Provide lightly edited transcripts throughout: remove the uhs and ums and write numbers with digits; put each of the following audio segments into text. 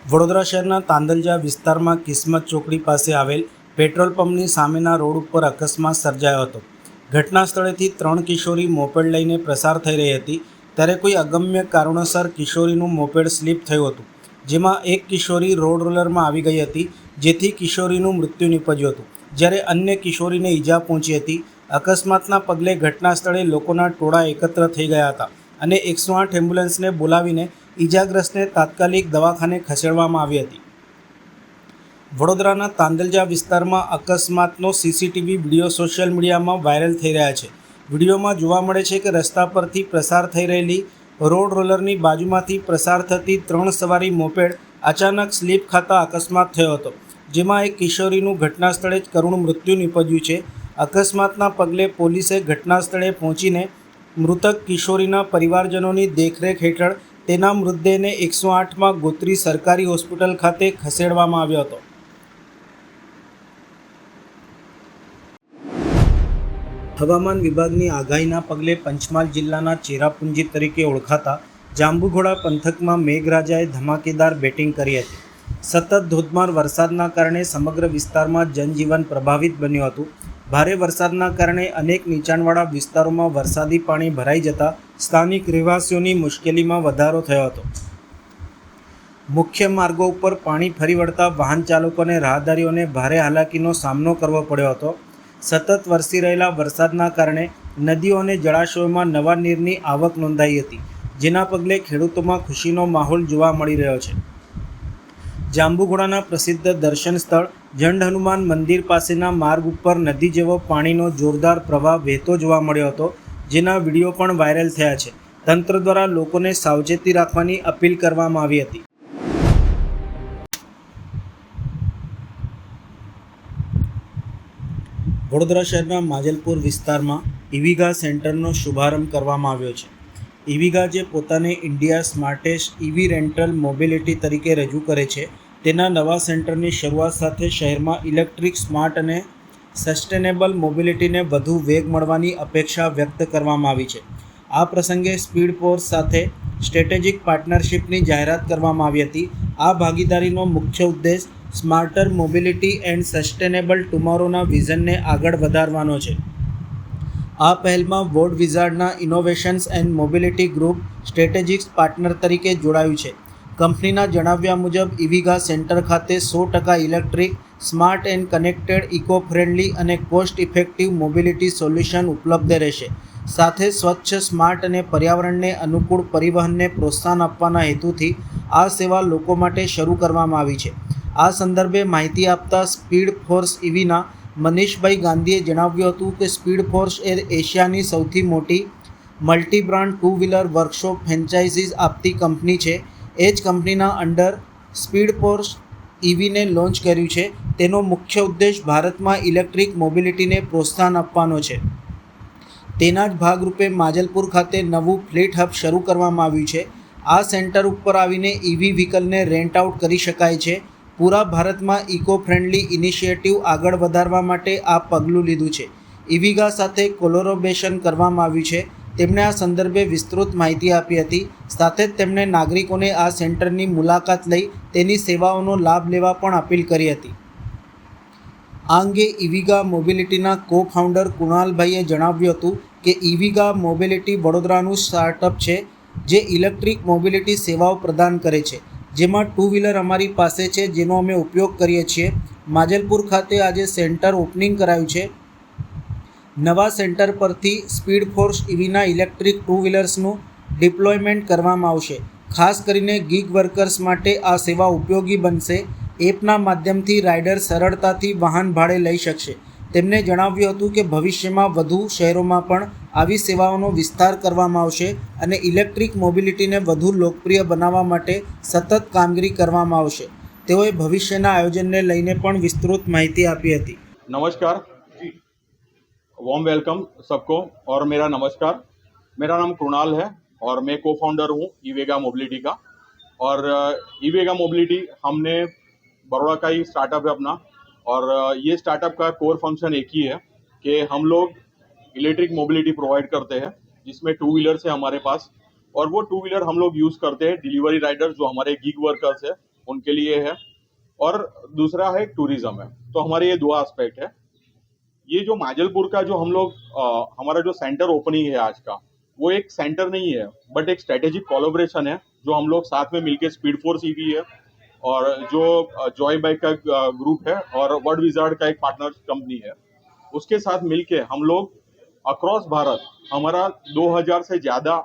વડોદરા શહેરના તાંદલજા વિસ્તારમાં કિસ્મત ચોકડી પાસે આવેલ પેટ્રોલ પંપની સામેના રોડ ઉપર અકસ્માત સર્જાયો હતો। ઘટના સ્થળેથી 3 કિશોરી મોપેડ લઈને પસાર થઈ રહી હતી ત્યારે કોઈ અગમ્ય કારણોસર કિશોરીનું મોપેડ સ્લીપ થયું હતું, જેમાં એક કિશોરી રોડ રોલરમાં આવી ગઈ હતી, જેથી કિશોરીનું મૃત્યુ નીપજ્યું હતું, જ્યારે અન્ય કિશોરીને ઈજા પહોંચી હતી। અકસ્માતના પગલે ઘટના સ્થળે લોકોના ટોળા એકત્ર થઈ ગયા હતા અને 108 એમ્બ્યુલન્સને બોલાવીને ઈજાગ્રસ્તને તાત્કાલિક દવાખાને ખસેડવામાં આવી હતી। વડોદરાના તાંદલજા વિસ્તારમાં અકસ્માતનો સીસીટીવી વિડીયો સોશિયલ મીડિયામાં વાયરલ થઈ રહ્યા છે। વિડીયોમાં જોવા મળે છે કે રસ્તા પરથી પસાર થઈ રહેલી રોડ રોલરની બાજુમાંથી પસાર થતી 3 સવારી મોપેડ અચાનક સ્લીપ ખાતા અકસ્માત થયો હતો, જેમાં એક કિશોરીનું ઘટના સ્થળે જ કરુણ મૃત્યુ નીપજ્યું છે। અકસ્માતના પગલે પોલીસે ઘટના સ્થળે પહોંચીને મૃતક કિશોરીના પરિવારજનોની દેખરેખ હેઠળ તેના મૃતદેહને 108માં ગોત્રી સરકારી હોસ્પિટલ ખાતે ખસેડવામાં આવ્યો હતો। હવામાન વિભાગની આગાહીના પગલે પંચમહાલ જિલ્લાના ચેરાપુંજી તરીકે ઓળખાતા જાંબુઘોડા પંથકમાં મેઘરાજાએ ધમાકેદાર બેટિંગ કરી હતી। સતત ધોધમાર વરસાદના કારણે સમગ્ર વિસ્તારમાં જનજીવન પ્રભાવિત બન્યું હતું। ભારે વરસાદના કારણે અનેક નીચાણવાળા વિસ્તારોમાં વરસાદી પાણી ભરાઈ જતા સ્થાનિક રહેવાસીઓની મુશ્કેલીમાં વધારો થયો હતો। મુખ્ય માર્ગો ઉપર પાણી ફરી વળતા વાહન ચાલકો અને રાહદારીઓને ભારે હાલાકીનો સામનો કરવો પડ્યો હતો। સતત વરસી રહેલા વરસાદના કારણે નદીઓ અને જળાશયોમાં નવા નીરની આવક નોંધાઈ હતી, જેના પગલે ખેડૂતોમાં ખુશીનો માહોલ જોવા મળી રહ્યો છે। જાંબુઘોડાના પ્રસિદ્ધ દર્શન સ્થળ જંડ હનુમાન મંદિર પાસેના માર્ગ ઉપર નદી જેવો પાણીનો જોરદાર પ્રવાહ વહેતો જોવા મળ્યો હતો, જેના વિડીયો પણ વાયરલ થયા છે। તંત્ર દ્વારા લોકોને સાવચેતી રાખવાની અપીલ કરવામાં આવી હતી। વડોદરા શહેરના માજલપુર વિસ્તારમાં ઇવિગા સેન્ટરનો શુભારંભ કરવામાં આવ્યો છે। ઇવિગા જે પોતાને India smartest EV rental mobility તરીકે રજૂ કરે છે, તેના નવા સેન્ટરની શરૂઆત સાથે શહેરમાં ઇલેક્ટ્રિક, સ્માર્ટ અને સસ્ટેનેબલ મોબિલિટીને વધુ વેગ મળવાની અપેક્ષા વ્યક્ત કરવામાં આવી છે। આ પ્રસંગે સ્પીડ ફોર્સ સાથે સ્ટ્રેટેજિક પાર્ટનરશિપની જાહેરાત કરવામાં આવી હતી। આ ભાગીદારીનો મુખ્ય ઉદ્દેશ સ્માર્ટર મોબિલિટી એન્ડ સસ્ટેનેબલ ટુમોરોના વિઝનને આગળ વધારવાનો છે। આ પહેલમાં વર્લ્ડ વિઝાર્ડના innovations and mobility group strategic partner તરીકે જોડાયું છે। કંપનીના જણાવ્યા મુજબ ઇવિગા સેન્ટર ખાતે 100% electric, smart and connected, eco friendly અને કોસ્ટ ઇફેક્ટિવ મોબિલિટી સોલ્યુશન ઉપલબ્ધ રહેશે। સાથે સ્વચ્છ, સ્માર્ટ અને પર્યાવરણને અનુકૂળ પરિવહનને પ્રોત્સાહન આપવાના હેતુથી આ સેવા લોકો માટે શરૂ કરવામાં આવી છે। આ સંદર્ભે માહિતી આપતા સ્પીડ ફોર્સ ઇવીના મનીષભાઈ ગાંધીએ જણાવ્યું હતું કે સ્પીડ ફોર્સ એ એશિયાની સૌથી મોટી multi brand 2 wheeler workshop franchises આપતી કંપની છે। એ જ કંપનીના અંડર સ્પીડ ફોર્સ ઇવીને લોન્ચ કર્યું છે। તેનો મુખ્ય ઉદ્દેશ ભારતમાં ઇલેક્ટ્રિક મોબિલિટીને પ્રોત્સાહન આપવાનો છે। તેના જ ભાગરૂપે માજલપુર ખાતે નવું ફ્લીટ હબ શરૂ કરવામાં આવ્યું છે। આ સેન્ટર ઉપર આવીને ઇવી વ્હીકલને રેન્ટ આઉટ કરી શકાય છે। પૂરા ભારતમાં ઇકો ફ્રેન્ડલી ઇનિશિયેટિવ આગળ વધારવા માટે આ પગલું લીધું છે। ઇવિગા સાથે કોલેબોરેશન કરવામાં આવ્યું છે। તેમણે આ સંદર્ભે વિસ્તૃત માહિતી આપી હતી। સાથે જ તેમણે નાગરિકોને આ સેન્ટરની મુલાકાત લઈ તેની સેવાઓનો લાભ લેવા પણ અપીલ કરી હતી। આ અંગે ઇવિગા મોબિલિટીના કો ફાઉન્ડર કુણાલભાઈએ જણાવ્યું હતું કે ઇવિગા મોબિલિટી વડોદરાનું સ્ટાર્ટઅપ છે, જે ઇલેક્ટ્રિક મોબિલિટી સેવાઓ પ્રદાન કરે છે, જેમાં 2 વ્હીલર અમારી પાસે છે, જેનો અમે ઉપયોગ કરીએ છીએ। માજલપુર ખાતે આજે સેન્ટર ઓપનિંગ કરાયું છે। નવા સેન્ટર પરથી સ્પીડ ફોર્સ ઇવીના ઇલેક્ટ્રિક 2 વ્હીલર્સનું ડિપ્લોયમેન્ટ કરવામાં આવશે। ખાસ કરીને ગીગ વર્કર્સ માટે આ સેવા ઉપયોગી બનશે। એપના માધ્યમથી રાઇડર સરળતાથી વાહન ભાડે લઈ શકશે। તેમણે જણાવ્યું હતું કે ભવિષ્યમાં વધુ શહેરોમાં પણ આવી સેવાઓનો વિસ્તાર કરવામાં આવશે અને ઇલેક્ટ્રિક મોબિલિટીને વધુ લોકપ્રિય બનાવવા માટે સતત કામગીરી કરવામાં આવશે। તેઓએ ભવિષ્યના આયોજનને લઈને પણ વિસ્તૃત માહિતી આપી હતી। नमस्कार, वॉर्म वेलकम सबको। और मेरा नमस्कार, मेरा नाम कृणाल है और मैं को फाउंडर हूँ ईवेगा मोबिलिटी का। और ईवेगा मोबिलिटी हमने बड़ौदा का ही स्टार्टअप है अपना। और ये स्टार्टअप का कोर फंक्शन एक ही है कि हम लोग इलेक्ट्रिक मोबिलिटी प्रोवाइड करते हैं, जिसमें 2 व्हीलर्स है हमारे पास। और वो टू व्हीलर हम लोग यूज करते हैं डिलीवरी राइडर्स जो हमारे गिग वर्कर्स है उनके लिए है, और दूसरा है टूरिज्म है। तो हमारे ये दो एस्पेक्ट है। ये जो माजलपुर का जो हम लोग हमारा जो सेंटर ओपनिंग है आज का, वो एक सेंटर नहीं है बट एक स्ट्रेटेजिक कोलैबोरेशन है जो हम लोग साथ में मिलके स्पीड फोर्स ईवी है और जो जॉय बाइक का ग्रुप है और वर्ड विजार्ड का एक पार्टनर कंपनी है, उसके साथ मिलके हम लोग अक्रॉस भारत हमारा 2000 से ज्यादा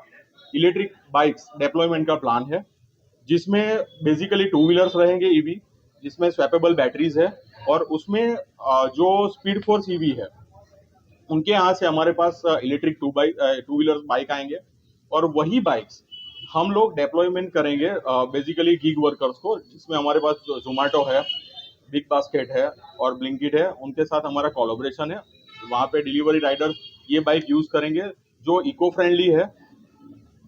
इलेक्ट्रिक बाइक्स डिप्लॉयमेंट का प्लान है, जिसमें बेसिकली टू व्हीलर्स रहेंगे ईवी, जिसमें स्वैपेबल बैटरीज है, और उसमें जो स्पीड फोर्स ईवी है उनके यहाँ से हमारे पास इलेक्ट्रिक टू व्हीलर बाइक आएंगे, और वही बाइक्स हम लोग डिप्लॉयमेंट करेंगे बेसिकली गिग वर्कर्स को, जिसमें हमारे पास जोमेटो है, बिग बास्केट है और ब्लिंकिट है, उनके साथ हमारा कोलैबोरेशन है। वहाँ पे डिलीवरी राइडर्स ये बाइक यूज करेंगे जो इको फ्रेंडली है,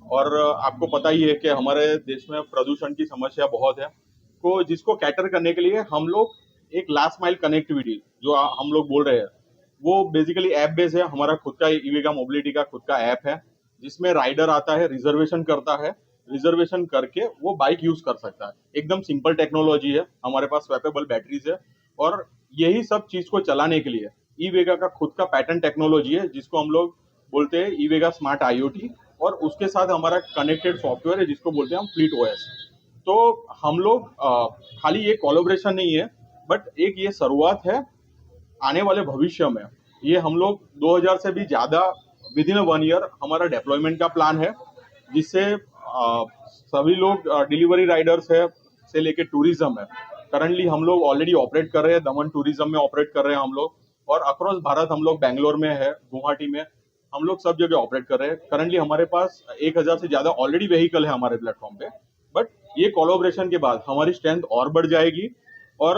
और आपको पता ही है कि हमारे देश में प्रदूषण की समस्या बहुत है, तो जिसको कैटर करने के लिए हम लोग एक लास्ट माइल कनेक्टिविटी जो हम लोग बोल रहे हैं, वो बेसिकली ऐप बेस है। हमारा खुद का ईवेगा मोबिलिटी का खुद का ऐप है, जिसमें राइडर आता है, रिजर्वेशन करता है, रिजर्वेशन करके वो बाइक यूज कर सकता है। एकदम सिंपल टेक्नोलॉजी है, हमारे पास स्वैपेबल बैटरीज है, और यही सब चीज को चलाने के लिए ईवेगा का खुद का पैटर्न टेक्नोलॉजी है, जिसको हम लोग बोलते हैं ईवेगा स्मार्ट आईओटी, और उसके साथ हमारा कनेक्टेड सॉफ्टवेयर है जिसको बोलते हैं हम फ्लीट ओएस। तो हम लोग खाली ये कोलैबोरेशन नहीं है बट एक ये शुरुआत है। आने वाले भविष्य में ये हम लोग 2000 से भी ज्यादा विद इन 1 ईयर हमारा डिप्लॉयमेंट का प्लान है, जिससे सभी लोग डिलीवरी राइडर्स है से लेके टूरिज्म है। करंटली हम लोग ऑलरेडी ऑपरेट कर रहे हैं, दमन टूरिज्म में ऑपरेट कर रहे हैं हम लोग, और अक्रॉस भारत हम लोग बेंगलोर में है, गुवाहाटी में, हम लोग सब जगह ऑपरेट कर रहे हैं। करंटली हमारे पास 1000 से ज्यादा ऑलरेडी व्हीकल है हमारे प्लेटफॉर्म पे, बट ये कोलैबोरेशन के बाद हमारी स्ट्रेंथ और बढ़ जाएगी, और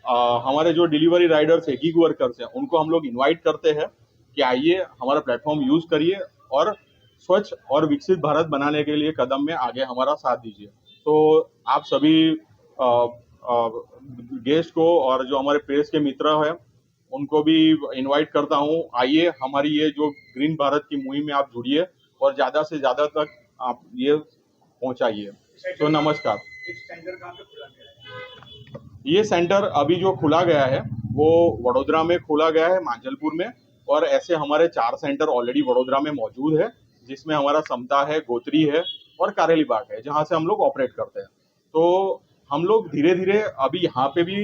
हमारे जो डिलीवरी राइडर्स है, गिग वर्कर्स हैं, उनको हम लोग इनवाइट करते हैं कि आइए हमारा प्लेटफॉर्म यूज करिए और स्वच्छ और विकसित भारत बनाने के लिए कदम में आगे हमारा साथ दीजिए। तो आप सभी गेस्ट को और जो हमारे प्रेस के मित्र हैं उनको भी इनवाइट करता हूँ, आइए हमारी ये जो ग्रीन भारत की मुहिम में आप जुड़िए और ज्यादा से ज्यादा तक आप ये पहुंचाइए। तो नमस्कार। ये सेंटर अभी जो खुला गया है वो वडोदरा में खुला गया है, मांजलपुर में, और ऐसे हमारे 4 सेंटर ऑलरेडी वडोदरा में मौजूद है, जिसमें हमारा समता है, गोत्री है और कारेली बाग है, जहाँ से हम लोग ऑपरेट करते हैं। तो हम लोग धीरे धीरे अभी यहाँ पे भी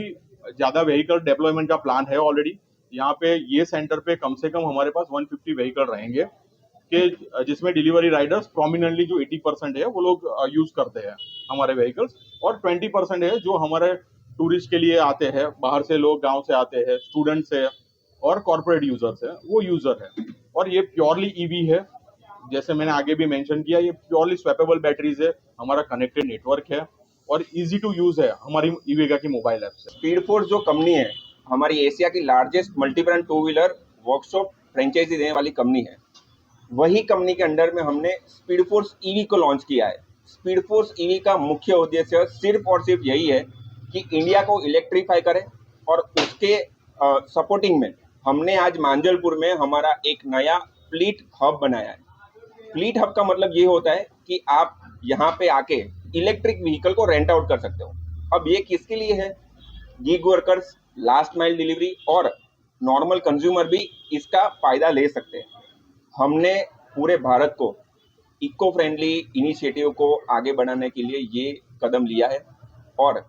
ज्यादा व्हीकल डेप्लॉयमेंट का प्लान है ऑलरेडी। यहाँ पे ये सेंटर पे कम से कम हमारे पास 150 व्हीकल रहेंगे, कि जिसमें डिलीवरी राइडर्स प्रोमिनेंटली जो 80% है वो लोग यूज करते हैं हमारे व्हीकल्स, और 20% है जो हमारे टूरिस्ट के लिए आते हैं, बाहर से लोग गांव से आते हैं, स्टूडेंट्स है और कॉर्पोरेट यूजर्स है, वो यूजर है। और ये प्योरली ईवी है, जैसे मैंने आगे भी मेंशन किया, ये प्योरली स्वैपेबल बैटरीज है, हमारा कनेक्टेड नेटवर्क है और इजी टू यूज है हमारी ईवेगा की मोबाइल ऐप से। स्पीड फोर्स जो कंपनी है हमारी एशिया की largest multi brand two wheeler workshop franchisee देने वाली कंपनी है। वही कंपनी के अंडर में हमने स्पीड फोर्स ईवी को लॉन्च किया है। स्पीड फोर्स ईवी का मुख्य उद्देश्य सिर्फ और सिर्फ यही है कि इंडिया को इलेक्ट्रीफाई करें, और उसके सपोर्टिंग में हमने आज मांजलपुर में हमारा एक नया फ्लीट हब बनाया है। फ्लीट हब का मतलब ये होता है कि आप यहाँ पे आके इलेक्ट्रिक व्हीकल को रेंट आउट कर सकते हो। अब ये किसके लिए है? Gig workers, last mile delivery और नॉर्मल कंज्यूमर भी इसका फायदा ले सकते हैं। हमने पूरे भारत को इको फ्रेंडली इनिशिएटिव को आगे बढ़ाने के लिए ये कदम लिया है, और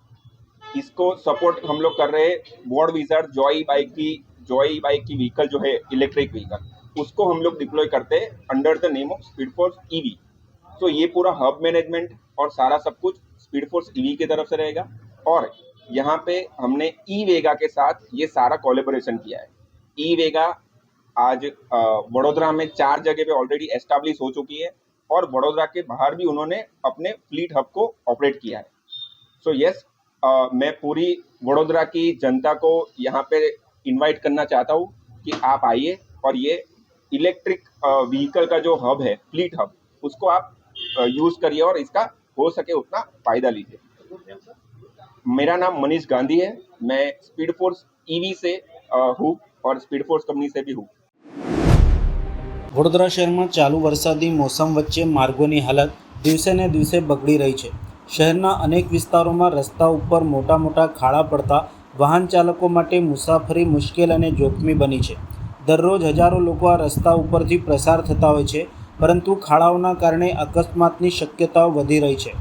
इसको सपोर्ट हम लोग कर रहे हैं। वर्ड विजार्ड जॉय बाइक की व्हीकल जो है इलेक्ट्रिक व्हीकल, उसको हम लोग डिप्लॉय करते हैं under the name of speed force EV. तो ये पूरा हब मैनेजमेंट और सारा सब कुछ स्पीड फोर्स ईवी की तरफ से रहेगा, और यहाँ पे हमने ई वेगा के साथ ये सारा कोलैबोरेशन किया है। ई वेगा आज वडोदरा में 4 जगह पे ऑलरेडी एस्टैब्लिश हो चुकी है, और वडोदरा के बाहर भी उन्होंने अपने फ्लीट हब को ऑपरेट किया है। सो यस, मैं पूरी वडोदरा की जनता को यहाँ पे इनवाइट करना चाहता हूँ कि आप आइए और ये इलेक्ट्रिक व्हीकल का जो हब है, फ्लीट हब, उसको आप यूज़ करिए और इसका हो सके उतना फ़ायदा लीजिए। मेरा नाम मनीष गांधी है, मैं स्पीड फोर्स ईवी से हूँ और स्पीड फोर्स कंपनी से भी हूँ। વડોદરા શહેરમાં ચાલુ વરસાદી મોસમ વચ્ચે માર્ગોની હાલત દિવસે ને દિવસે બગડી રહી છે. શહેરના અનેક વિસ્તારોમાં રસ્તા ઉપર મોટા મોટા ખાડા પડતા વાહન ચાલકો માટે મુસાફરી મુશ્કેલ અને જોખમી બની છે. દરરોજ હજારો લોકો આ રસ્તા ઉપરથી પસાર થતા હોય છે, પરંતુ ખાડાઓના કારણે અકસ્માતની શક્યતાઓ વધી રહી છે.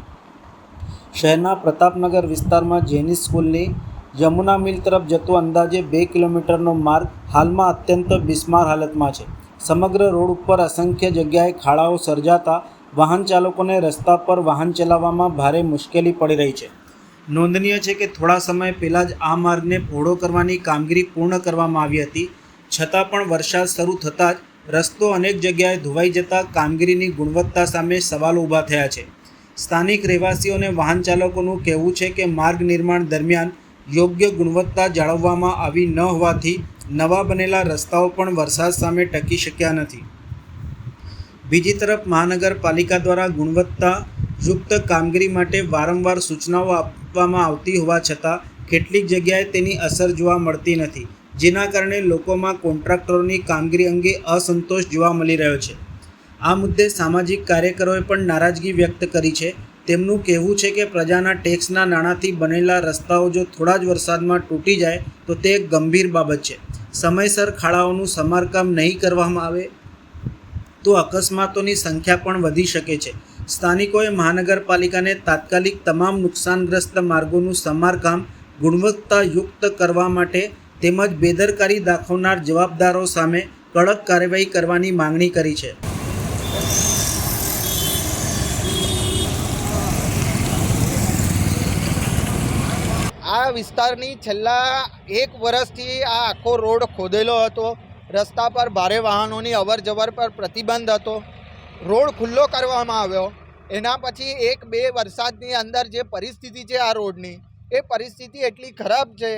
શહેરના પ્રતાપનગર વિસ્તારમાં જેનિસ સ્કૂલની યમુના મિલ તરફ જતો અંદાજે 2 કિલોમીટરનો માર્ગ હાલમાં અત્યંત બિસ્માર હાલતમાં છે. સમગ્ર રોડ ઉપર અસંખ્ય જગ્યાએ ખાડાઓ સર્જાતા વાહન ચાલકોને રસ્તા પર વાહન ચલાવવામાં ભારે મુશ્કેલી પડી રહી છે. નોંધનીય છે કે થોડા સમય પહેલાં જ આ માર્ગને પહોળો કરવાની કામગીરી પૂર્ણ કરવામાં આવી હતી, છતાં પણ વરસાદ શરૂ થતાં જ રસ્તો અનેક જગ્યાએ ધોવાઈ જતાં કામગીરીની ગુણવત્તા સામે સવાલો ઊભા થયા છે. સ્થાનિક રહેવાસીઓ અને વાહન ચાલકોનું કહેવું છે કે માર્ગ નિર્માણ દરમિયાન યોગ્ય ગુણવત્તા જાળવવામાં આવી ન હોવાથી નવા બનેલા રસ્તાઓ પણ વરસાદ સામે ટકી શક્યા નથી. બીજી તરફ મહાનગરપાલિકા દ્વારા ગુણવત્તાયુક્ત કામગીરી માટે વારંવાર સૂચનાઓ આપવામાં આવતી હોવા છતાં કેટલીક જગ્યાએ તેની અસર જોવા મળતી નથી, જેના કારણે લોકોમાં કોન્ટ્રાક્ટરોની કામગીરી અંગે અસંતોષ જોવા મળી રહ્યો છે. આ મુદ્દે સામાજિક કાર્યકરોએ પણ નારાજગી વ્યક્ત કરી છે. તેમનું કહેવું છે કે પ્રજાના ટેક્સના નાણાંથી બનેલા રસ્તાઓ જો થોડા જ વરસાદમાં તૂટી જાય તો તે એક ગંભીર બાબત છે. સમયસર ખાડાઓનું સમારકામ નહીં કરવામાં આવે તો અકસ્માતોની સંખ્યા પણ વધી શકે છે. સ્થાનિકોએ મહાનગરપાલિકાને તાત્કાલિક તમામ નુકસાનગ્રસ્ત માર્ગોનું સમારકામ ગુણવત્તાયુક્ત કરવા માટે તેમજ બેદરકારી દાખવનાર જવાબદારો સામે કડક કાર્યવાહી કરવાની માંગણી કરી છે. આ વિસ્તારની છેલ્લા 1 વર્ષથી આ આખો રોડ ખોદેલો હતો. રસ્તા પર ભારે વાહનોની અવર જવર પર પ્રતિબંધ હતો. રોડ ખુલ્લો કરવામાં આવ્યો. એના પછી 1-2 વરસાદની અંદર જે પરિસ્થિતિ છે આ રોડની, એ પરિસ્થિતિ એટલી ખરાબ છે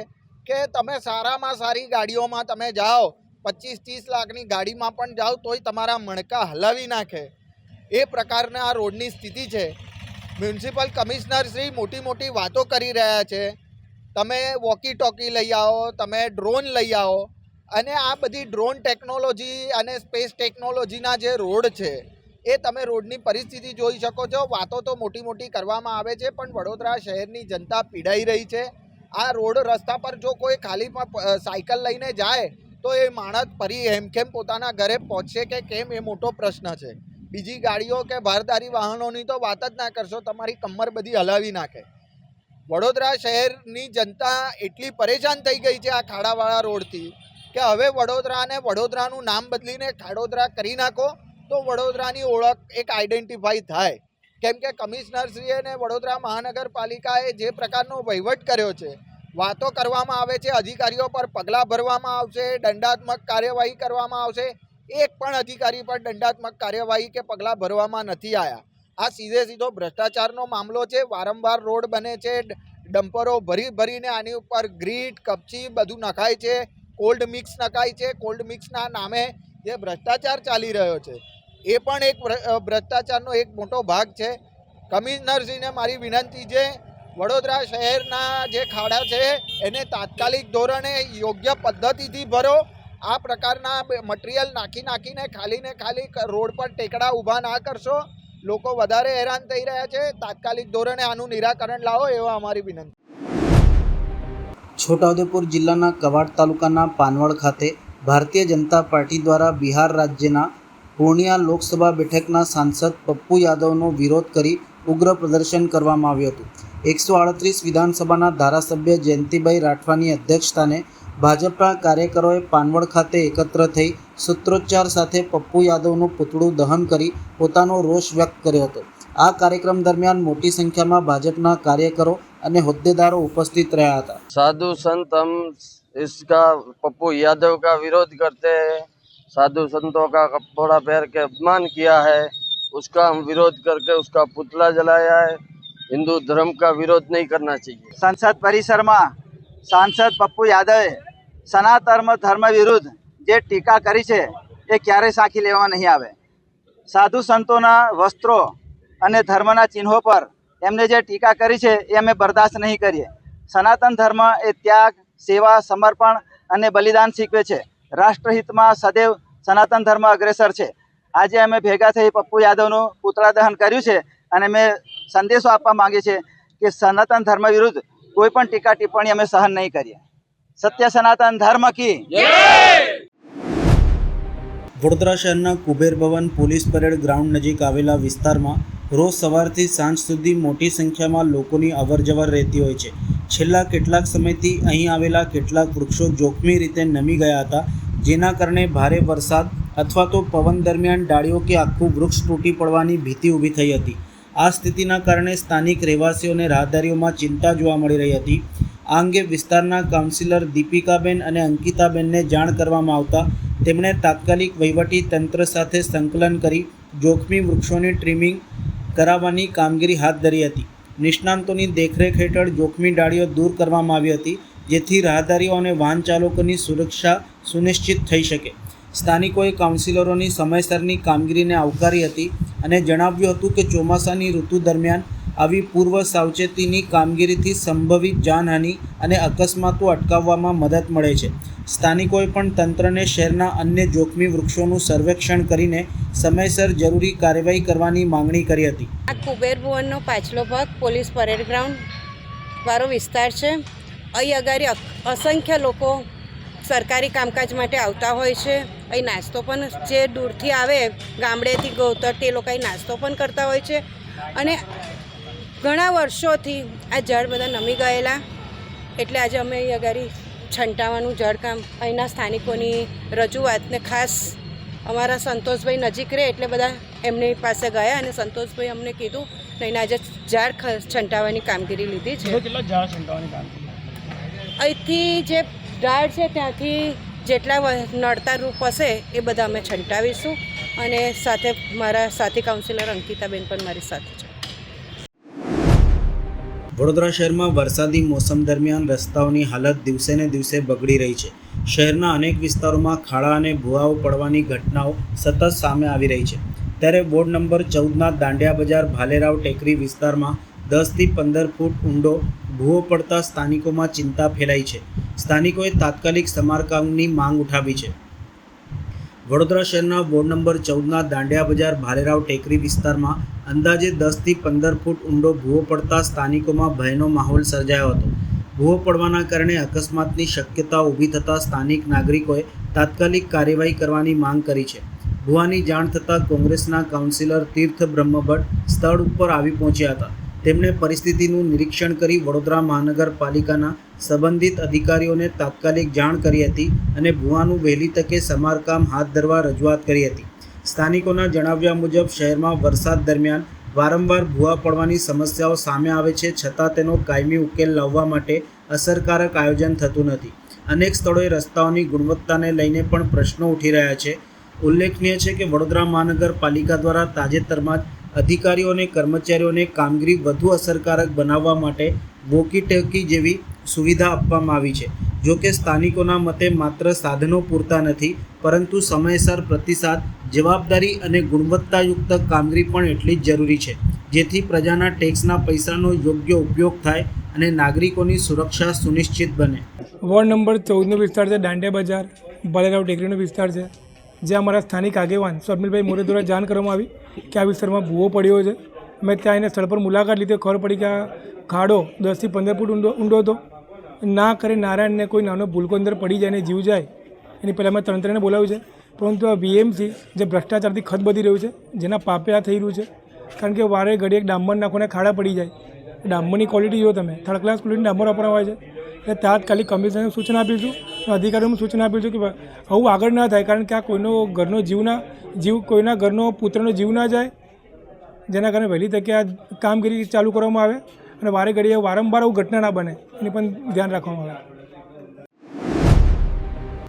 કે તમે સારામાં સારી ગાડીઓમાં તમે જાઓ, 25-30 લાખની ગાડીમાં પણ જાઓ તોય તમારા મણકા હલાવી નાખે એ પ્રકારના આ રોડની સ્થિતિ છે. મ્યુનિસિપલ કમિશનર શ્રી મોટી મોટી વાતો કરી રહ્યા છે. તમે વોકી ટોકી લઈ આવો, તમે ડ્રોન લઈ આવો, અને આ બધી ડ્રોન ટેકનોલોજી અને સ્પેસ ટેકનોલોજીના જે રોડ છે એ તમે રોડની પરિસ્થિતિ જોઈ શકો છો. વાતો તો મોટી મોટી કરવામાં આવે છે, પણ વડોદરા શહેરની જનતા પીડાઈ રહી છે. આ રોડ રસ્તા પર જો કોઈ ખાલી સાયકલ લઈને જાય તો એ માણસ ફરી હેમખેમ પોતાના ઘરે પહોંચશે કે કેમ, એ મોટો પ્રશ્ન છે. બીજી ગાડીઓ કે ભારદારી વાહનોની તો વાત જ ના કરશો, તમારી કમર બધી હલાવી નાખે. વડોદરા શહેરની જનતા એટલી પરેશાન થઈ ગઈ છે આ ખાડાવાળા રોડથી કે હવે વડોદરાને વડોદરાનું નામ બદલીને ખાડોદરા કરી નાખો તો વડોદરાની ઓળખ એક આઈડેન્ટિફાઈ થાય. કેમ કે કમિશનરશ્રીએ અને વડોદરા મહાનગરપાલિકાએ જે પ્રકારનો વહીવટ કર્યો છે, વાતો કરવામાં આવે છે, અધિકારીઓ પર પગલાં ભરવામાં આવશે, દંડાત્મક કાર્યવાહી કરવામાં આવશે, એક પણ અધિકારી પર દંડાત્મક કાર્યવાહી કે પગલાં ભરવામાં નથી આવ્યા. આ સીધો ભ્રષ્ટાચારનો મામલો છે. વારંવાર રોડ બને છે, ડમ્પરો ભરીને આની ઉપર ગ્રીટ, કપચી બધું નખાય છે, કોલ્ડ મિક્સ નખાય છે. કોલ્ડ મિક્સના નામે જે ભ્રષ્ટાચાર ચાલી રહ્યો છે એ પણ એક ભ્રષ્ટાચારનો એક મોટો ભાગ છે. કમિશનરશ્રીને મારી વિનંતી છે, વડોદરા શહેરના જે ખાડા છે એને તાત્કાલિક ધોરણે યોગ્ય પદ્ધતિથી ભરો. આ પ્રકારના મટીરિયલ નાખીને ખાલી રોડ પર ટેકડા ઊભા ના કરશો. લોકો વધારે હેરાન થઈ રહ્યા છે. તાત્કાલિક ધોરણે આનું નિરાકરણ લાવો એવા અમારી વિનંતી. છોટાઉદેપુર જિલ્લાના કવાડ તાલુકાના પાનવડ ખાતે ભારતીય જનતા પાર્ટી દ્વારા બિહાર રાજ્યના પૂર્ણિયા લોકસભા બેઠકના સાંસદ પપ્પુ યાદવનો વિરોધ કરી ઉગ્ર પ્રદર્શન કરવામાં આવ્યું હતું. 138 વિધાનસભાના ધારાસભ્ય જયંતિભાઈ રાઠવાની અધ્યક્ષસ્થાને ભાજપના કાર્યકરોએ પાનવડ ખાતે એકત્ર થઈ સૂત્રોચ્ચાર સાથે પપ્પુ યાદવનું પુતળું દહન કરી પોતાનો રોષ વ્યક્ત કર્યો હતો. આ કાર્યક્રમ દરમિયાન મોટી સંખ્યામાં ભાજપના કાર્યકરો અને હોદ્દેદારો ઉપસ્થિત રહ્યા હતા. साधु संत हम इसका पप्पू यादव का विरोध करते हैं. साधु संतों का कपड़ा पहन के अपमान किया है, उसका हम विरोध करके उसका पुतला जलाया है. हिंदू धर्म का विरोध नहीं करना चाहिए. संसद परिसर में सांसद पप्पू यादवे सनातन धर्म विरुद्ध જે ટીકા કરી છે એ ક્યારેય સાખી લેવામાં નહીં આવે. સાધુ સંતોના વસ્ત્રો અને ધર્મના ચિહ્નો પર એમને જે ટીકા કરી છે એ અમે બરદાસ્ત નહીં કરીએ. સનાતન ધર્મ એ ત્યાગ, સેવા, સમર્પણ અને બલિદાન શીખવે છે. રાષ્ટ્રહિતમાં સદૈવ સનાતન ધર્મ અગ્રેસર છે. આજે અમે ભેગા થઈ પપ્પુ યાદવનું પુતળા દહન કર્યું છે અને અમે સંદેશો આપવા માંગીએ છીએ કે સનાતન ધર્મ વિરુદ્ધ કોઈ પણ ટીકા ટિપ્પણી અમે સહન નહીં કરીએ. સત્ય સનાતન ધર્મ કી. વડોદરા શહેરના કુબેર ભવન પોલીસ પરેડ ગ્રાઉન્ડ નજીક આવેલા વિસ્તારમાં રોજ સવારથી સાંજ સુધી મોટી સંખ્યામાં લોકોની અવરજવર રહેતી હોય છે. છેલ્લા કેટલાક સમયથી અહીં આવેલા કેટલાક વૃક્ષો જોખમી રીતે નમી ગયા હતા, જેના કારણે ભારે વરસાદ અથવા તો પવન દરમિયાન ડાળીઓ કે આખું વૃક્ષ તૂટી પડવાની ભીતિ ઊભી થઈ હતી. આ સ્થિતિના કારણે સ્થાનિક રહેવાસીઓ અને રાહદારીઓમાં ચિંતા જોવા મળી રહી હતી. આ અંગે વિસ્તારના કાઉન્સિલર દીપિકાબેન અને અંકિતાબેનને જાણ કરવામાં આવતા તેમણે તાત્કાલિક વહીવટી તંત્ર સાથે સંકલન કરી જોખમી વૃક્ષોની ટ્રીમિંગ કરાવવાની કામગીરી હાથ ધરી હતી. નિષ્ણાંતોની દેખરેખ હેઠળ જોખમી ડાળીઓ દૂર કરવામાં આવી હતી, જેથી રાહદારીઓ અને વાહન ચાલકોની સુરક્ષા સુનિશ્ચિત થઈ શકે. સ્થાનિકોએ કાઉન્સિલરોની સમયસરની કામગીરીને આવકારી હતી અને જણાવ્યું હતું કે ચોમાસાની ઋતુ દરમિયાન આવી પૂર્વ સાવચેતીની કામગીરીથી સંભવિત જાનહાનિ અને અકસ્માતો અટકાવવામાં મદદ મળે છે. સ્થાનિકોએ પણ તંત્રને શહેરના અન્ય જોખમી વૃક્ષોનું સર્વેક્ષણ કરીને સમયસર જરૂરી કાર્યવાહી કરવાની માંગણી કરી હતી. આ કુબેર ભુવનનો પાછલો ભાગ પોલીસ પરેડ ગ્રાઉન્ડ વાળો વિસ્તાર છે. અહીં અગાડી અસંખ્ય લોકો સરકારી કામકાજ માટે આવતા હોય છે. અહીં નાસ્તો પણ જે દૂરથી આવે ગામડેથી ગૌતર તે લોકો અહીં નાસ્તો પણ કરતા હોય છે. અને ઘણા વર્ષોથી આ ઝાડ બધા નમી ગયેલા, એટલે આજે અમે અહીં અગાડી છંટાવાનું ઝાડકામ અહીંના સ્થાનિકોની રજૂઆતને ખાસ અમારા સંતોષભાઈ નજીક રહે એટલે બધા એમની પાસે ગયા અને સંતોષભાઈ અમને કીધું ને આજે ઝાડ છંટાવાની કામગીરી લીધી છે. કેટલા ઝાડ છંટાવાની કામગીરી? અહીંથી જે ઝાડ છે ત્યાંથી જેટલા નડતા રૂપ હશે એ બધા અમે છંટાવીશું અને સાથે મારા સાથી કાઉન્સિલર અંકિતાબેન પણ મારી સાથે છે. વડોદરા શહેરમાં વરસાદી મોસમ દરમિયાન રસ્તાઓની હાલત દિવસે ને દિવસે બગડી રહી છે. શહેરના અનેક વિસ્તારોમાં ખાડા અને ભૂવાઓ પડવાની ઘટનાઓ સતત સામે આવી રહી છે. ત્યારે વોર્ડ નંબર 14ના દાંડિયા બજાર ભાલેરાવ ટેકરી વિસ્તારમાં 10થી 15 ફૂટ ઊંડો ભૂવો પડતા સ્થાનિકોમાં ચિંતા ફેલાઈ છે. સ્થાનિકોએ તાત્કાલિક સમારકામની માંગ ઉઠાવી છે. વડોદરા શહેરના વોર્ડ નંબર 14ના દાંડિયા બજાર ભાલેરાવ ટેકરી વિસ્તારમાં અંદાજે 10થી 15 ફૂટ ઊંડો ભૂવો પડતા સ્થાનિકોમાં ભયનો માહોલ સર્જાયો હતો. ભૂવો પડવાના કારણે અકસ્માતની શક્યતા ઊભી થતાં સ્થાનિક નાગરિકોએ તાત્કાલિક કાર્યવાહી કરવાની માંગ કરી છે. ભૂવાની જાણ થતાં કોંગ્રેસના કાઉન્સિલર તીર્થ બ્રહ્મભટ્ટ સ્થળ ઉપર આવી પહોંચ્યા હતા. તેમણે પરિસ્થિતિનું નિરીક્ષણ કરી વડોદરા મહાનગરપાલિકાના સંબંધિત અધિકારીઓને તાત્કાલિક જાણ કરી હતી અને ભૂવાનું વહેલી તકે સમારકામ હાથ ધરવા રજૂઆત કરી હતી. સ્થાનિકોના જણાવ્યા મુજબ શહેરમાં વરસાદ દરમિયાન વારંવાર ભૂવા પડવાની સમસ્યાઓ સામે આવે છે, છતાં તેનો કાયમી ઉકેલ લાવવા માટે અસરકારક આયોજન થતું નથી. અનેક સ્થળોએ રસ્તાઓની ગુણવત્તાને લઈને પણ પ્રશ્નો ઉઠી રહ્યા છે. ઉલ્લેખનીય છે કે વડોદરા મહાનગરપાલિકા દ્વારા તાજેતરમાં જ અધિકારીઓ અને કર્મચારીઓને કામગીરી વધુ અસરકારક બનાવવા માટે વોકી ટોકી જેવી સુવિધા આપવામાં આવી છે. જો કે સ્થાનિકોના મતે માત્ર સાધનો પૂરતા નથી, પરંતુ સમયસર પ્રતિસાદ, જવાબદારી અને ગુણવત્તાયુક્ત કામગીરી પણ એટલી જ જરૂરી છે, જેથી પ્રજાના ટેક્સના પૈસાનો યોગ્ય ઉપયોગ થાય અને નાગરિકોની સુરક્ષા સુનિશ્ચિત બને. વોર્ડ નંબર 14નો વિસ્તાર છે, દાંડિયા બજાર ભાલેરાવ ટેકરીનો વિસ્તાર છે, જ્યાં અમારા સ્થાનિક આગેવાન સ્વપ્નિલભાઈ મોરે દ્વારા જાણ કરવામાં આવી કે આ વિસ્તારમાં ભૂવો પડ્યો છે. અમે ત્યાં એને સ્થળ પર મુલાકાત લીધી, ખબર પડી કે આ ખાડો 10થી 15 ફૂટ ઊંડો હતો. ના કરે નારાયણને કોઈ નાનો ભૂલકો અંદર પડી જાય અને જીવ જાય એની પહેલાં અમે તંત્રને બોલાવ્યું છે. પરંતુ આ વીએમસી જે ભ્રષ્ટાચારથી ખતબદી રહ્યું છે, જેના પાપે આ થઈ રહ્યું છે. કારણ કે વારે ઘડી એક ડામર નાખોને ખાડા પડી જાય. ડામરની ક્વોલિટી જો તમે થર્ડ ક્લાસ ક્વોલિટી ડામર વાપરવામાં આવે છે. એટલે તાત્કાલિક કમિશનરને સૂચના આપીશું, અધિકારીઓને સૂચના આપીશું કે આવું આગળ ના થાય, કારણ કે આ કોઈનો ઘરનો કોઈના ઘરનો પુત્રનો જીવ ના જાય, જેના કારણે વહેલી તકે આ કામગીરી ચાલુ કરવામાં આવે અને વારે ઘડીએ વારંવાર આવું ઘટના ના બને એની પણ ધ્યાન રાખવામાં આવે.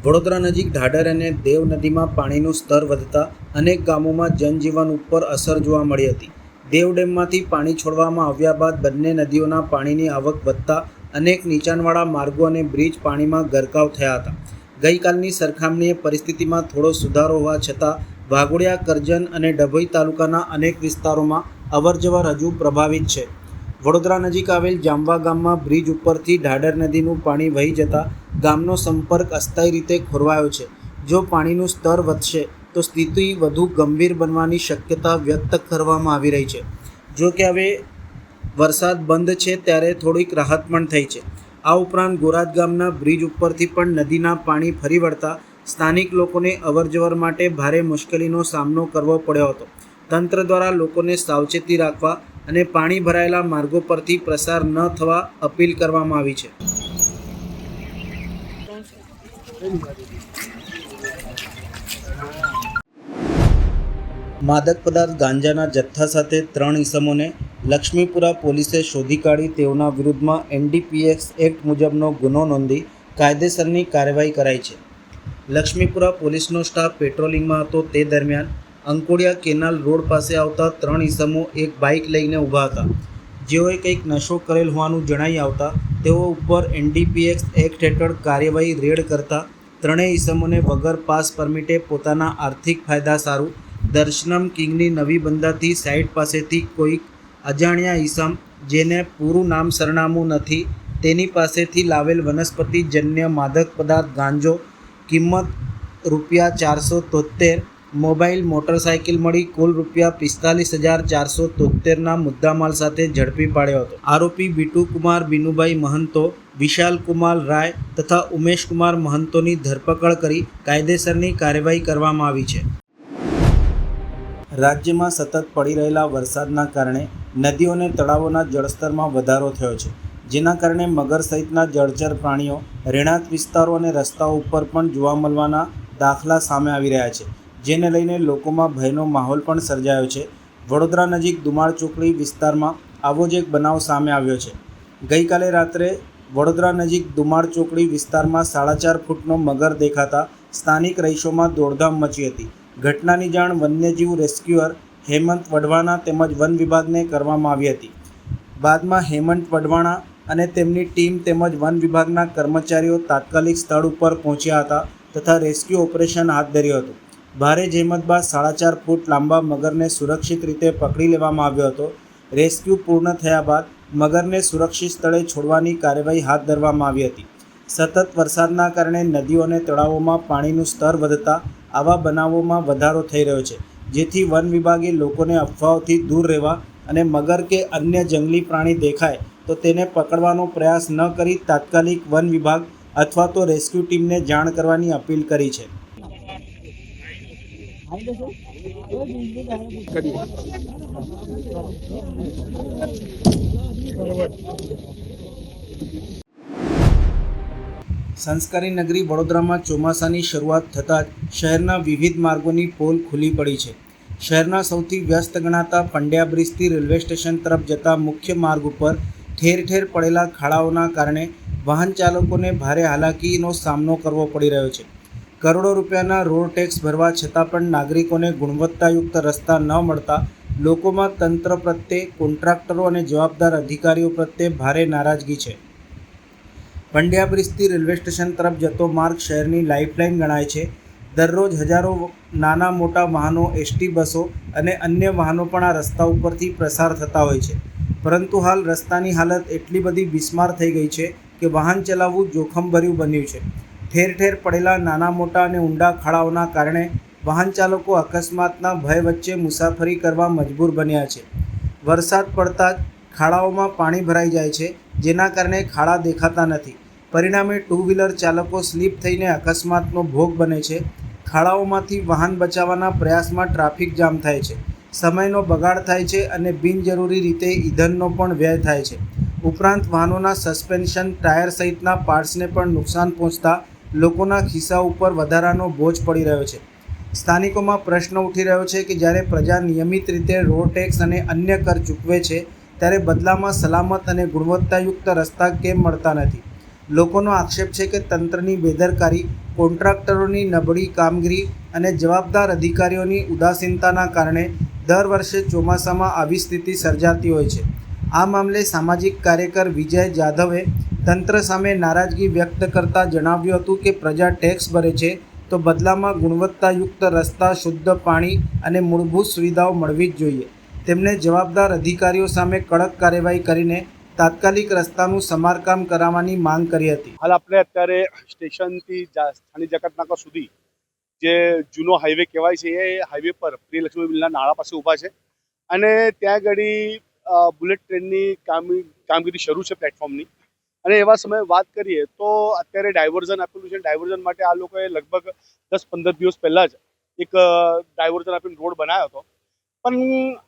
વડોદરા નજીક ઢાઢર અને દેવ નદીમાં પાણીનું સ્તર વધતા અનેક ગામોમાં જનજીવન ઉપર અસર જોવા મળી હતી. દેવ ડેમમાંથી પાણી છોડવામાં આવ્યા બાદ બંને નદીઓના પાણીની આવક વધતા અનેક નીચાણવાળા માર્ગો અને બ્રિજ પાણીમાં ગરકાવ થયા હતા. ગઈકાલની સરખામણીએ પરિસ્થિતિમાં થોડો સુધારો હોવા છતાં વાઘોડિયા, કરજણ અને ડભોઈ તાલુકાના અનેક વિસ્તારોમાં અવરજવર હજુ પ્રભાવિત છે. વડોદરા નજીક આવેલ જામવા ગામમાં બ્રિજ ઉપરથી ઢાઢર નદીનું પાણી વહી જતાં ગામનો સંપર્ક અસ્થાયી રીતે ખોરવાયો છે. જો પાણીનું સ્તર વધશે તો સ્થિતિ વધુ ગંભીર બનવાની શક્યતા વ્યક્ત કરવામાં આવી રહી છે. જો કે હવે વરસાદ બંધ છે ત્યારે થોડીક રાહત પણ થઈ છે. આ ઉપરાંત ગોરાજ ગામના બ્રિજ ઉપરથી પણ નદીના પાણી ફરી વળતા સ્થાનિક લોકોને અવરજવર માટે ભારે મુશ્કેલીનો સામનો કરવો પડ્યો હતો. તંત્ર દ્વારા લોકોને સાવચેતી રાખવા અને પાણી ભરાયેલા માર્ગો પરથી પ્રસાર ન થવા અપીલ કરવામાં આવી છે. માદક પદાર્થ ગાંજાના જથ્થા સાથે 3 ઇસમોને લક્ષ્મીપુરા પોલીસે શોધી કાઢી તેઓના વિરુદ્ધમાં NDPS એક્ટ મુજબનો ગુનો નોંધી કાયદેસરની કાર્યવાહી કરાઈ છે. લક્ષ્મીપુરા પોલીસનો સ્ટાફ પેટ્રોલિંગમાં હતો તે દરમિયાન અંકોડિયા કેનાલ રોડ પાસે આવતા 3 ઇસમો એક બાઇક લઈને ઊભા હતા. જેઓએ કંઈક નશો કરેલ હોવાનું જણાઈ આવતા તેઓ ઉપર NDPS એક્ટ હેઠળ કાર્યવાહી રેડ કરતા 3 ઇસમોને વગર પાસ પરમિટે પોતાના આર્થિક ફાયદા સારું દર્શનમ કિંગની નવી બંદાથી સાઇટ પાસેથી કોઈક અજાણ્યા ઇસમ જેને પૂરું નામ સરનામું નથી તેની પાસેથી લાવેલ વનસ્પતિજન્ય માદક પદાર્થ ગાંજો કિંમત ₹473, મોબાઈલ મોટરસાઇકલ મળી કુલ ₹45,473ના મુદ્દામાલ સાથે ઝડપી પાડ્યો હતો. આરોપી બીટુકુમાર બીનુભાઈ મહંતો, વિશાલકુમાર રાય તથા ઉમેશકુમાર મહંતોની ધરપકડ કરી કાયદેસરની કાર્યવાહી કરવામાં આવી છે. રાજ્યમાં સતત પડી રહેલા વરસાદના કારણે નદીઓ અને તળાવોના જળસ્તરમાં વધારો થયો છે, જેના કારણે મગર સહિતના જળચર પ્રાણીઓ રહેણાંક વિસ્તારો અને રસ્તાઓ ઉપર પણ જોવા મળવાના દાખલા સામે આવી રહ્યા છે, જેને લઈને લોકોમાં ભયનો માહોલ પણ સર્જાયો છે. વડોદરા નજીક દુમાળ ચોકડી વિસ્તારમાં આવો જ એક બનાવ સામે આવ્યો છે. ગઈકાલે રાત્રે વડોદરા નજીક દુમાળ ચોકડી વિસ્તારમાં 4.5 ફૂટનો મગર દેખાતા સ્થાનિક રહીશોમાં દોડધામ મચી હતી. ઘટનાની જાણ વન્યજીવ રેસ્ક્યુઅર હેમંત વઢવાણા તેમજ વન વિભાગને કરવામાં આવી હતી. બાદમાં હેમંત વઢવાણા અને તેમની ટીમ તેમજ વન વિભાગના કર્મચારીઓ તાત્કાલિક સ્થળ ઉપર પહોંચ્યા હતા તથા રેસ્ક્યુ ઓપરેશન હાથ ધર્યું હતું. ભારે જહેમત બાદ 4.5 ફૂટ લાંબા મગરને સુરક્ષિત રીતે પકડી લેવામાં આવ્યો હતો. રેસ્ક્યુ પૂર્ણ થયા બાદ મગરને સુરક્ષિત સ્થળે છોડવાની કાર્યવાહી હાથ ધરવામાં આવી હતી. સતત વરસાદના કારણે નદીઓ અને તળાવોમાં પાણીનું સ્તર વધતા આવા બનાવોમાં વધારો થઈ રહ્યો છે, જેથી વન વિભાગે લોકોને અફવાઓથી દૂર રહેવા અને મગર કે અન્ય જંગલી પ્રાણી દેખાય તો તેને પકડવાનો પ્રયાસ ન કરી તાત્કાલિક વન વિભાગ અથવા તો રેસ્ક્યુ ટીમને જાણ કરવાની અપીલ કરી છે. સંસ્કારી નગરી વડોદરામાં ચોમાસાની શરૂઆત થતાં જ શહેરના વિવિધ માર્ગોની પોલ ખુલ્લી પડી છે. શહેરના સૌથી વ્યસ્ત ગણાતા પંડ્યા બ્રિજથી રેલવે સ્ટેશન તરફ જતા મુખ્ય માર્ગ ઉપર ઠેર ઠેર પડેલા ખાડાઓના કારણે વાહન ચાલકોને ભારે હાલાકીનો સામનો કરવો પડી રહ્યો છે. કરોડો રૂપિયાના રોડ ટેક્સ ભરવા છતાં પણ નાગરિકોને ગુણવત્તાયુક્ત રસ્તા ન મળતા લોકોમાં તંત્ર પ્રત્યે, કોન્ટ્રાક્ટરો અને જવાબદાર અધિકારીઓ પ્રત્યે ભારે નારાજગી છે. પંડ્યા બ્રિજથી રેલવે સ્ટેશન તરફ જતો માર્ગ શહેરની લાઇફલાઇન ગણાય છે. દરરોજ હજારો નાના મોટા વાહનો, ST બસો અને અન્ય વાહનો પણ આ રસ્તા ઉપરથી પ્રસાર થતા હોય છે. પરંતુ હાલ રસ્તાની હાલત એટલી બધી બિસ્માર થઈ ગઈ છે કે વાહન ચલાવવું જોખમભર્યું બન્યું છે. ઠેર ઠેર પડેલા નાના મોટા અને ઊંડા ખાડાઓના કારણે વાહન ચાલકો અકસ્માતના ભય વચ્ચે મુસાફરી કરવા મજબૂર બન્યા છે. વરસાદ પડતા જ ખાડાઓમાં પાણી ભરાઈ જાય છે, જેના કારણે ખાડા દેખાતા નથી. પરિણામે 2 વ્હીલર ચાલકો સ્લીપ થઈને અકસ્માતનો ભોગ બને છે. ખાડાઓમાંથી વાહન બચાવવાના પ્રયાસમાં ટ્રાફિક જામ થાય છે, સમયનો બગાડ થાય છે અને બિનજરૂરી રીતે ઈંધણનો પણ વ્યય થાય છે. ઉપરાંત વાહનોના સસ્પેન્શન, ટાયર સહિતના પાર્ટ્સને પણ નુકસાન પહોંચતા લોકોના ખિસ્સા ઉપર વધારાનો બોજ પડી રહ્યો છે. સ્થાનિકોમાં પ્રશ્ન ઉઠી રહ્યો છે કે જ્યારે પ્રજા નિયમિત રીતે રોડ ટેક્સ અને અન્ય કર ચૂકવે છે ત્યારે બદલામાં સલામત અને ગુણવત્તાયુક્ત રસ્તા કેમ મળતા નથી. લોકોનો આક્ષેપ છે કે તંત્રની બેદરકારી, કોન્ટ્રાક્ટરોની નબળી કામગીરી અને જવાબદાર અધિકારીઓની ઉદાસીનતાના કારણે દર વર્ષે ચોમાસામાં આવી સ્થિતિ સર્જાતી હોય છે. આ મામલે સામાજિક કાર્યકર વિજય જાધવે તંત્ર સામે નારાજગી વ્યક્ત કરતા જણાવ્યું હતું કે પ્રજા ટેક્સ ભરે છે તો બદલામાં ગુણવત્તાયુક્ત રસ્તા, શુદ્ધ પાણી અને મૂળભૂત સુવિધાઓ મળવી જ જોઈએ. તેમણે જવાબદાર અધિકારીઓ સામે કડક કાર્યવાહી કરીને તાત્કાલિક રસ્તાનું સમારકામ કરાવવાની માંગ કરી હતી. હાલ આપણે અત્યારે સ્ટેશનથી સ્થાનિક જકાતનાકા સુધી જે જૂનો હાઈવે કહેવાય છે એ હાઈવે પર પ્રિય લક્ષ્મી મિલના નાળા પાસે ઊભા છે અને ત્યાં આગળ બુલેટ ટ્રેનની કામગીરી શરૂ છે પ્લેટફોર્મની. અને એવા સમયે વાત કરીએ તો અત્યારે ડાયવર્ઝન આપેલું છે. ડાયવર્ઝન માટે આ લોકોએ લગભગ 10-15 દિવસ પહેલાં જ એક ડાયવર્ઝન આપીને રોડ બનાવ્યો હતો. પણ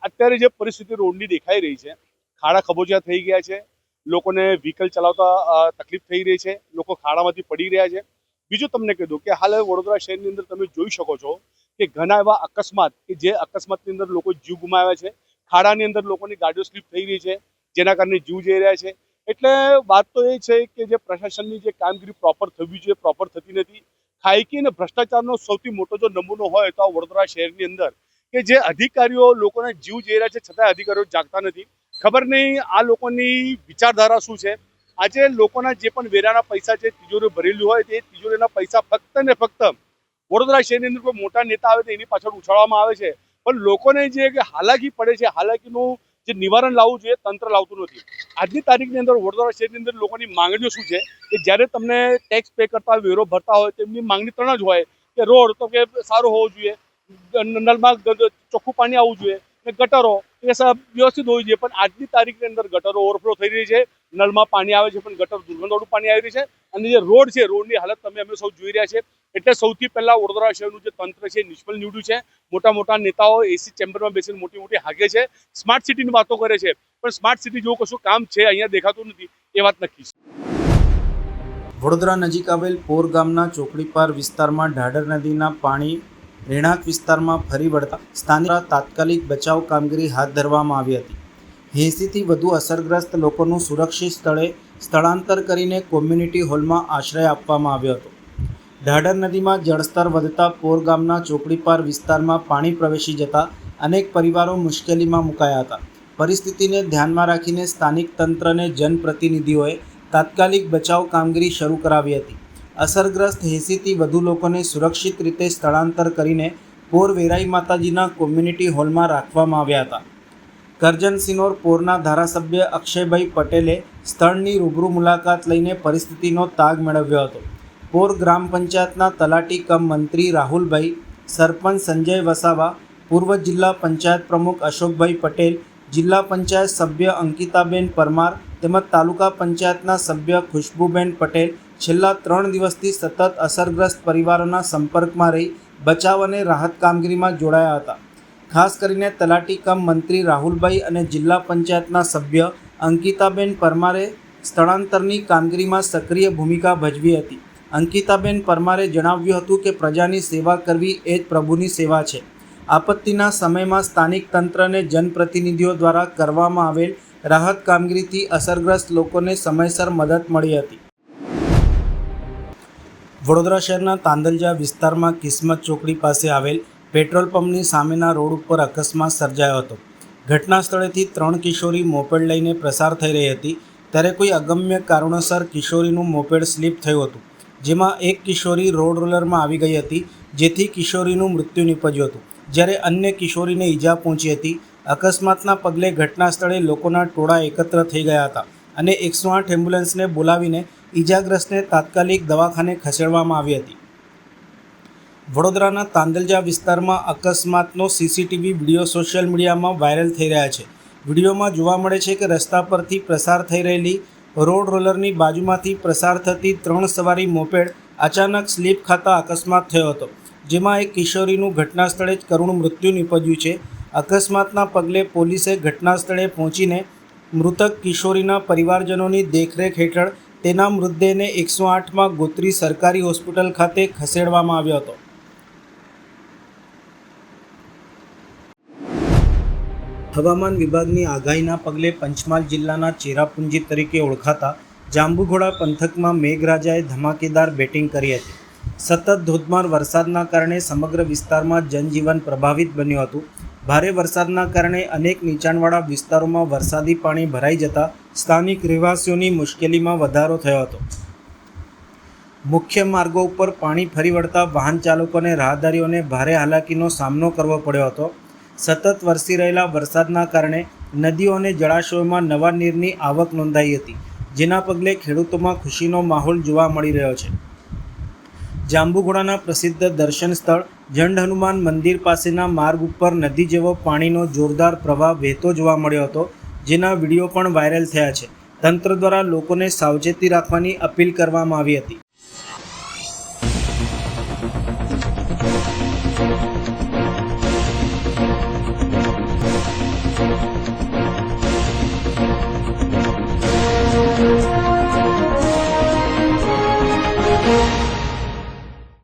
અત્યારે જે પરિસ્થિતિ રોડની દેખાઈ રહી છે, ખાડા ખબોચિયા થઈ ગયા છે, લોકોને વ્હીકલ ચલાવતા તકલીફ થઈ રહી છે, લોકો ખાડામાંથી પડી રહ્યા છે. બીજું તમને કહી દઉં કે હાલ વડોદરા શહેરની અંદર તમે જોઈ શકો છો કે ઘણા એવા અકસ્માત કે જે અકસ્માતની અંદર લોકો જીવ ગુમાવ્યા છે. ખાડાની અંદર લોકોની ગાડીઓ સ્લીપ થઈ રહી છે, જેના કારણે જીવ જઈ રહ્યા છે. એટલે વાત તો એ છે કે જે પ્રશાસનની જે કામગીરી પ્રોપર થવી જોઈએ પ્રોપર થતી નથી. ખાયકી અને ભ્રષ્ટાચારનો સૌથી મોટો જો નમૂનો હોય તો આ વડોદરા શહેરની અંદર કે જે અધિકારીઓ લોકોને જીવ જઈ રહ્યા છે છતાં અધિકારીઓ જાગતા નથી. ખબર નહીં આ લોકોની વિચારધારા શું છે. આજે લોકોના જે પણ વેરાના પૈસા છે, તિજોરી ભરેલી હોય તે તિજોરીના પૈસા ફક્ત ને ફક્ત વડોદરા શહેરની અંદર કોઈ મોટા નેતા આવે તો એની પાછળ ઉછાળવામાં આવે છે. પણ લોકોને જે હાલાકી પડે છે, હાલાકીનું જે નિવારણ લાવવું જોઈએ તંત્ર લાવતું નથી. આજની તારીખની અંદર વડોદરા શહેરની અંદર લોકોની માંગણીઓ શું છે કે જ્યારે તમને ટેક્સ પે કરતા હોય, વેરો ભરતા હોય, તેમની માંગણી 3 જ હોય કે રોડ તો કે સારો હોવો જોઈએ, નળમાં ચોખ્ખું પાણી આવવું જોઈએ અને ગટરો એ વ્યવસ્થિત હોવી જોઈએ. પણ આજની તારીખની અંદર ગટરો ઓવરફ્લો થઈ રહી છે, નળમાં પાણી આવે છે પણ ગટર દુર્ગંધવાળું પાણી આવી રહ્યું છે. અને જે રોડ છે, રોડની હાલત તમે અમે સૌ જોઈ રહ્યા છે. એટલે સૌથી પહેલા વડોદરા શહેરનું જે તંત્ર છે નિષ્ફળ નીવડ્યું છે. મોટા મોટા નેતાઓ એસી ચેમ્બરમાં બેસીને મોટી મોટી હાગે છે, સ્માર્ટ સિટીની વાતો કરે છે, પણ સ્માર્ટ સિટી જેવું કશું કામ છે અહીંયા દેખાતું નથી, એ વાત નક્કી છે. વડોદરા નજીક આવેલ પોર ગામના ચોકડીપાર વિસ્તારમાં ઢાઢર નદીના પાણી રહેણાંક વિસ્તારમાં ફરી વળતા સ્થાનિક તાત્કાલિક બચાવ કામગીરી હાથ ધરવામાં આવી હતી. 80થી વધુ અસરગ્રસ્ત લોકોનું સુરક્ષિત સ્થળે સ્થળાંતર કરીને કોમ્યુનિટી હોલમાં આશ્રય આપવામાં આવ્યો હતો. ઢાઢર નદીમાં જળસ્તર વધતા પોર ગામના ચોકડીપાર વિસ્તારમાં પાણી પ્રવેશી જતા અનેક પરિવારો મુશ્કેલીમાં મુકાયા હતા. પરિસ્થિતિને ધ્યાનમાં રાખીને સ્થાનિક તંત્રને જનપ્રતિનિધિઓએ તાત્કાલિક બચાવ કામગીરી શરૂ કરાવી હતી. અસરગ્રસ્ત 80થી વધુ લોકોને સુરક્ષિત રીતે સ્થળાંતર કરીને પોર વેરાઈ માતાજીના કોમ્યુનિટી હોલમાં રાખવામાં આવ્યા હતા. કરજણ સિનોર પોરના ધારાસભ્ય અક્ષયભાઈ પટેલે સ્થળની રૂબરૂ મુલાકાત લઈને પરિસ્થિતિનો તાગ મેળવ્યો હતો. પોર ગ્રામ પંચાયતના તલાટી કમ મંત્રી રાહુલભાઈ, સરપંચ સંજય વસાવા, પૂર્વ જિલ્લા પંચાયત પ્રમુખ અશોકભાઈ પટેલ, જિલ્લા પંચાયત સભ્ય અંકિતાબેન પરમાર તેમજ તાલુકા પંચાયતના સભ્ય ખુશ્બુબેન પટેલ છેલ્લા 3 દિવસથી સતત અસરગ્રસ્ત પરિવારોના સંપર્કમાં રહી બચાવ અને રાહત કામગીરીમાં જોડાયા હતા. ખાસ કરીને તલાટી કમ મંત્રી રાહુલભાઈ અને જિલ્લા પંચાયતના સભ્ય અંકિતાબેન પરમારે સ્થળાંતરની કામગીરીમાં સક્રિય ભૂમિકા ભજવી હતી. અંકિતાબેન પરમારે જણાવ્યું હતું કે પ્રજાની સેવા કરવી એ જ પ્રભુની સેવા છે. આપત્તિના સમયમાં સ્થાનિક તંત્રને જનપ્રતિનિધિઓ દ્વારા કરવામાં આવેલ રાહત કામગીરીથી અસરગ્રસ્ત લોકોને સમયસર મદદ મળી હતી. વડોદરા શહેરના તાંદલજા વિસ્તારમાં કિસ્મત ચોકડી પાસે આવેલ પેટ્રોલ પંપની સામેના રોડ ઉપર અકસ્માત સર્જાયો હતો. ઘટના સ્થળેથી 3 કિશોરી મોપેડ લઈને પ્રસાર થઈ રહી હતી ત્યારે કોઈ અગમ્ય કારણોસર કિશોરીનું મોપેડ સ્લીપ થયું હતું, જેમાં એક કિશોરી રોડ રોલરમાં આવી ગઈ હતી, જેથી કિશોરીનું મૃત્યુ નીપજ્યું હતું, જ્યારે અન્ય કિશોરીને ઈજા પહોંચી હતી. અકસ્માતના પગલે ઘટના સ્થળે લોકોના ટોળા એકત્ર થઈ ગયા હતા અને 108 એમ્બ્યુલન્સને બોલાવીને ઈજાગ્રસ્તને તાત્કાલિક દવાખાને ખસેડવામાં આવી હતી. વડોદરાના તાંદલજા વિસ્તારમાં અકસ્માતનો સીસીટીવી વિડીયો સોશિયલ મીડિયામાં વાયરલ થઈ રહ્યા છે. વિડીયોમાં જોવા મળે છે કે રસ્તા પરથી પસાર થઈ રહેલી રોડ રોલરની બાજુમાંથી પસાર થતી 3 સવારી મોપેડ અચાનક સ્લીપ ખાતા અકસ્માત થયો હતો, જેમાં એક કિશોરીનું ઘટના સ્થળે જ કરુણ મૃત્યુ નીપજ્યું છે. અકસ્માતના પગલે પોલીસે ઘટના સ્થળે પહોંચીને મૃતક કિશોરીના પરિવારજનોની દેખરેખ હેઠળ તેના મૃતદેહને 108માં ગોત્રી સરકારી હોસ્પિટલ ખાતે ખસેડવામાં આવ્યો હતો. હવામાન વિભાગની આગાહીના પગલે પંચમહાલ જિલ્લાના ચેરાપુંજી તરીકે ઓળખાતા જાંબુઘોડા પંથકમાં મેઘરાજાએ ધમાકેદાર બેટિંગ કરી હતી. સતત ધોધમાર વરસાદના કારણે સમગ્ર વિસ્તારમાં જનજીવન પ્રભાવિત બન્યું હતું. ભારે વરસાદના કારણે અનેક નીચાણવાળા વિસ્તારોમાં વરસાદી પાણી ભરાઈ જતા સ્થાનિક રહેવાસીઓની મુશ્કેલીમાં વધારો થયો હતો. મુખ્ય માર્ગો ઉપર પાણી ફરી વળતા વાહન ચાલકો અને રાહદારીઓને ભારે હાલાકીનો સામનો કરવો પડ્યો હતો. સતત વરસી રહેલા વરસાદના કારણે નદીઓ અને જળાશયોમાં નવા નીરની આવક નોંધાઈ હતી, જેના પગલે ખેડૂતોમાં ખુશીનો માહોલ જોવા મળી રહ્યો છે. જાંબુઘોડાના પ્રસિદ્ધ દર્શન સ્થળ જંડ હનુમાન મંદિર પાસેના માર્ગ ઉપર નદી જેવો પાણીનો જોરદાર પ્રવાહ વહેતો જોવા મળ્યો હતો, જેના વિડીયો પણ વાયરલ થયા છે. તંત્ર દ્વારા લોકોને સાવચેતી રાખવાની અપીલ કરવામાં આવી હતી.